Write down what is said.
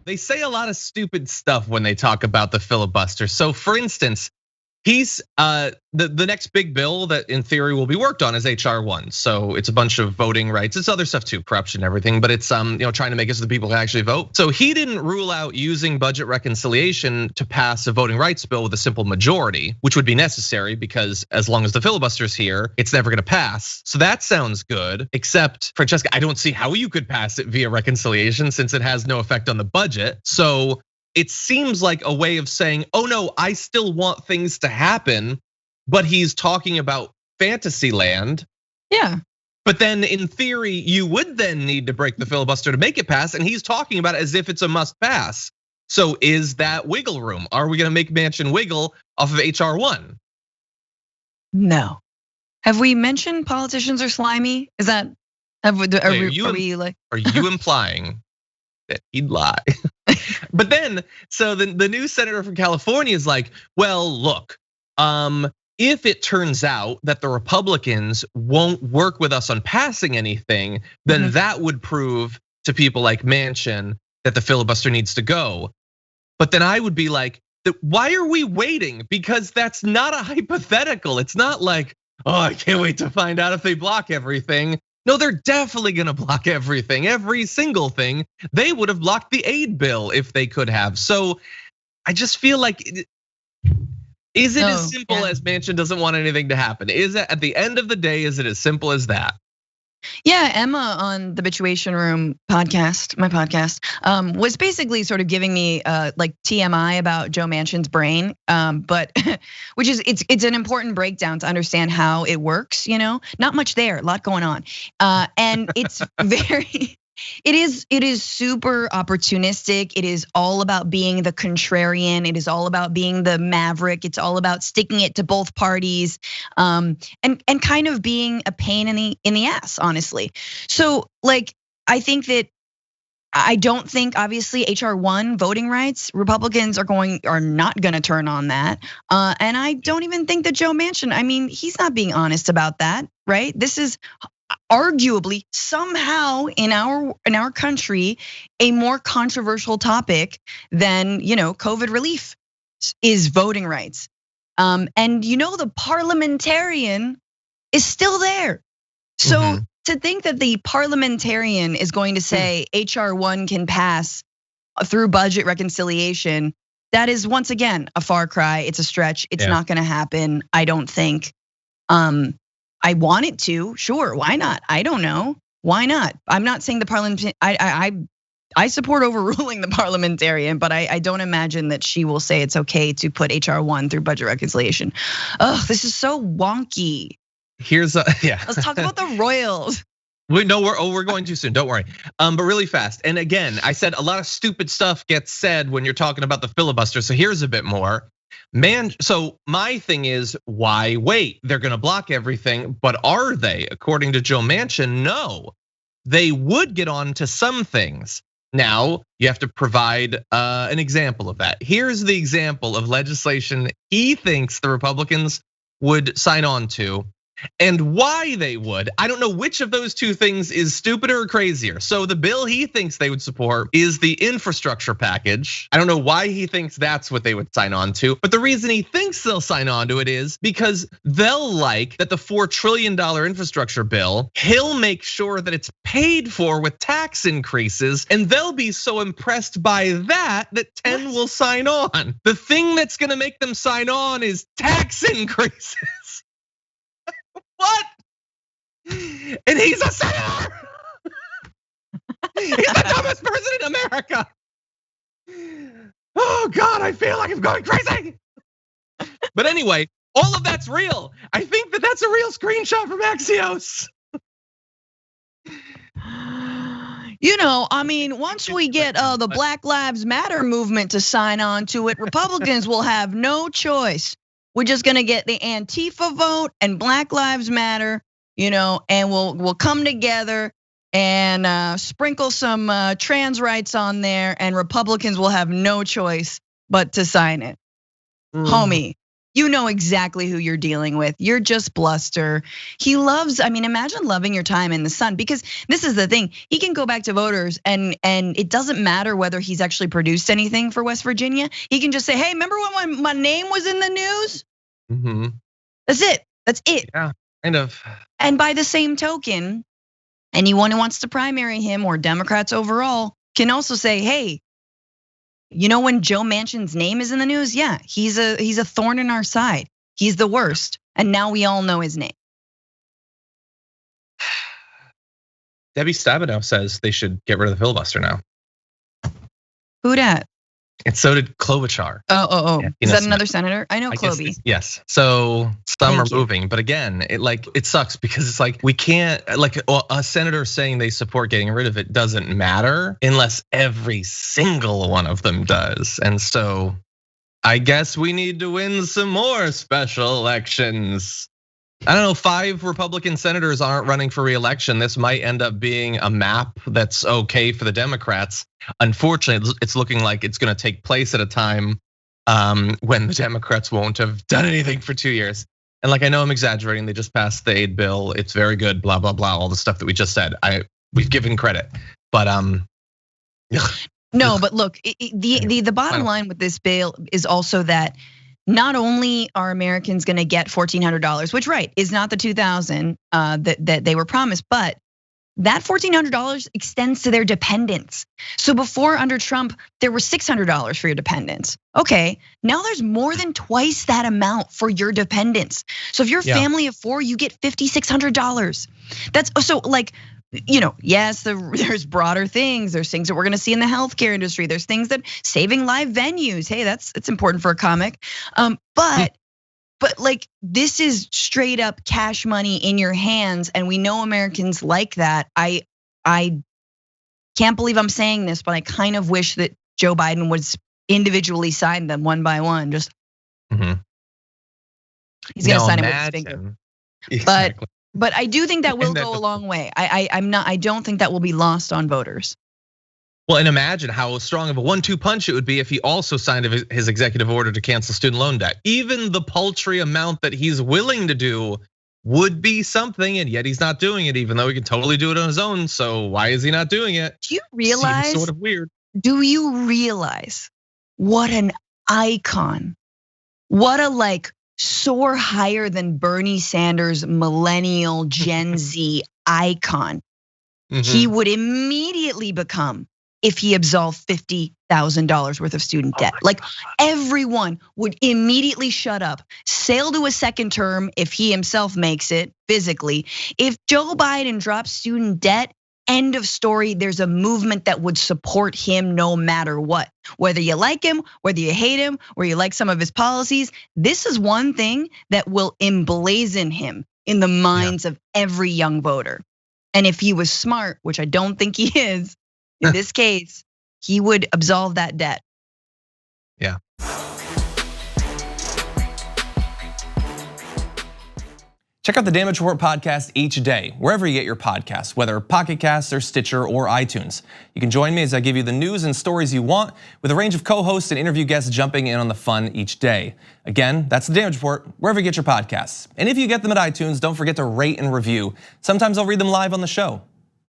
They say a lot of stupid stuff when they talk about the filibuster. So for instance, he's the next big bill that in theory will be worked on is HR 1. So it's a bunch of voting rights. It's other stuff too, corruption and everything, but it's trying to make it so the people can actually vote. So he didn't rule out using budget reconciliation to pass a voting rights bill with a simple majority, which would be necessary because as long as the filibuster's here, it's never gonna pass. So that sounds good, except Francesca, I don't see how you could pass it via reconciliation since it has no effect on the budget. So it seems like a way of saying, oh no, I still want things to happen, but he's talking about fantasy land. Yeah. But then in theory, you would then need to break the filibuster to make it pass, and he's talking about it as if it's a must pass. So is that wiggle room? Are we gonna make Manchin wiggle off of HR 1? No. Have we mentioned politicians are slimy? Is that, are you implying that he'd lie? But then, so the new senator from California is like, well, look, if it turns out that the Republicans won't work with us on passing anything, then that would prove to people like Manchin that the filibuster needs to go. But then I would be like, why are we waiting? Because that's not a hypothetical. It's not like, oh, I can't wait to find out if they block everything. No, they're definitely gonna block everything, every single thing. They would have blocked the aid bill if they could have. So I just feel like, is it as simple as Manchin doesn't want anything to happen? Is it at the end of the day, is it as simple as that? Yeah, Emma on the Bituation Room podcast, my podcast, was basically sort of giving me like TMI about Joe Manchin's brain, but which is it's an important breakdown to understand how it works. Not much there, a lot going on, and it's very. It is super opportunistic. It is all about being the contrarian. It is all about being the maverick. It's all about sticking it to both parties, and kind of being a pain in the ass, honestly. So like, I think that I don't think obviously HR 1 voting rights, Republicans are not gonna turn on that. And I don't even think that Joe Manchin, I mean, he's not being honest about that, right? This is arguably somehow in our country a more controversial topic than COVID relief is voting rights. And the parliamentarian is still there. So to think that the parliamentarian is going to say HR 1 can pass through budget reconciliation, that is once again a far cry. It's a stretch. It's not gonna happen, I don't think. I want it to, sure, why not? I don't know, why not? I'm not saying the parliament, I support overruling the parliamentarian, but I don't imagine that she will say it's okay to put HR 1 through budget reconciliation. Oh, this is so wonky. Let's talk about the Royals. We're going too soon, don't worry. But really fast, and again, I said a lot of stupid stuff gets said when you're talking about the filibuster, so here's a bit more. So my thing is, why wait? They're gonna block everything, but are they? According to Joe Manchin, no. They would get on to some things. Now, you have to provide an example of that. Here's the example of legislation he thinks the Republicans would sign on to, and why they would. I don't know which of those two things is stupider or crazier. So the bill he thinks they would support is the infrastructure package. I don't know why he thinks that's what they would sign on to, but the reason he thinks they'll sign on to it is because they'll like that the $4 trillion infrastructure bill, he'll make sure that it's paid for with tax increases, and they'll be so impressed by that 10 will sign on. The thing that's gonna make them sign on is tax increases. What? And he's a senator. He's the dumbest person in America. Oh God, I feel like I'm going crazy. But anyway, all of that's real. I think that that's a real screenshot from Axios. I mean, once we get the Black Lives Matter movement to sign on to it, Republicans will have no choice. We're just gonna get the Antifa vote and Black Lives Matter, and we'll come together and sprinkle some trans rights on there, and Republicans will have no choice but to sign it. Homie, You know exactly who you're dealing with. You're just bluster. He loves, I mean, imagine loving your time in the sun, because this is the thing. He can go back to voters and it doesn't matter whether he's actually produced anything for West Virginia. He can just say, hey, remember when my name was in the news? That's it. That's it. Yeah, kind of. And by the same token, anyone who wants to primary him or Democrats overall can also say, hey, you know when Joe Manchin's name is in the news? Yeah, he's a thorn in our side. He's the worst, and now we all know his name. Debbie Stabenow says they should get rid of the filibuster now. Who dat? And so did Klobuchar. Oh. Yeah, is that another senator? I know Kloby. Yes. So some are moving, but again, it sucks because it's like we can't, like a senator saying they support getting rid of it doesn't matter unless every single one of them does. And so I guess we need to win some more special elections. I don't know, 5 Republican senators aren't running for re-election. This might end up being a map that's okay for the Democrats. Unfortunately, it's looking like it's gonna take place at a time when the Democrats won't have done anything for 2 years. And like, I know I'm exaggerating, they just passed the aid bill. It's very good, blah, blah, blah, all the stuff that we just said. We've given credit, but no, but look, the bottom line with this bill is also that not only are Americans gonna get $1,400, which is not the $2,000 that they were promised, but that $1,400 extends to their dependents. So before under Trump, there was $600 for your dependents. Okay, now there's more than twice that amount for your dependents. So if you're a family of 4, you get $5,600. That's so like, yes, there's broader things. There's things that we're gonna see in the healthcare industry. There's things that saving live venues. Hey, it's important for a comic. But like, this is straight up cash money in your hands, and we know Americans like that. I can't believe I'm saying this, but I kind of wish that Joe Biden would individually sign them one by one. Just he's gonna sign it with his finger. Exactly. But I do think that will go a long way. I don't think that will be lost on voters. Well, and imagine how strong of a 1-2 punch it would be if he also signed his executive order to cancel student loan debt. Even the paltry amount that he's willing to do would be something, and yet he's not doing it, even though he can totally do it on his own. So why is he not doing it? Do you realize? Seems sort of weird. Do you realize what an icon? What a soar higher than Bernie Sanders millennial Gen Z icon he would immediately become if he absolved $50,000 worth of student debt. Like, everyone would immediately shut up, sail to a second term if he himself makes it physically. If Joe Biden drops student debt, end of story. There's a movement that would support him no matter what. Whether you like him, whether you hate him, or you like some of his policies, this is one thing that will emblazon him in the minds of every young voter. And if he was smart, which I don't think he is, in this case, he would absolve that debt. Yeah. Check out the Damage Report podcast each day, wherever you get your podcasts, whether Pocket Casts or Stitcher or iTunes. You can join me as I give you the news and stories you want, with a range of co-hosts and interview guests jumping in on the fun each day. Again, that's the Damage Report, wherever you get your podcasts. And if you get them at iTunes, don't forget to rate and review. Sometimes I'll read them live on the show.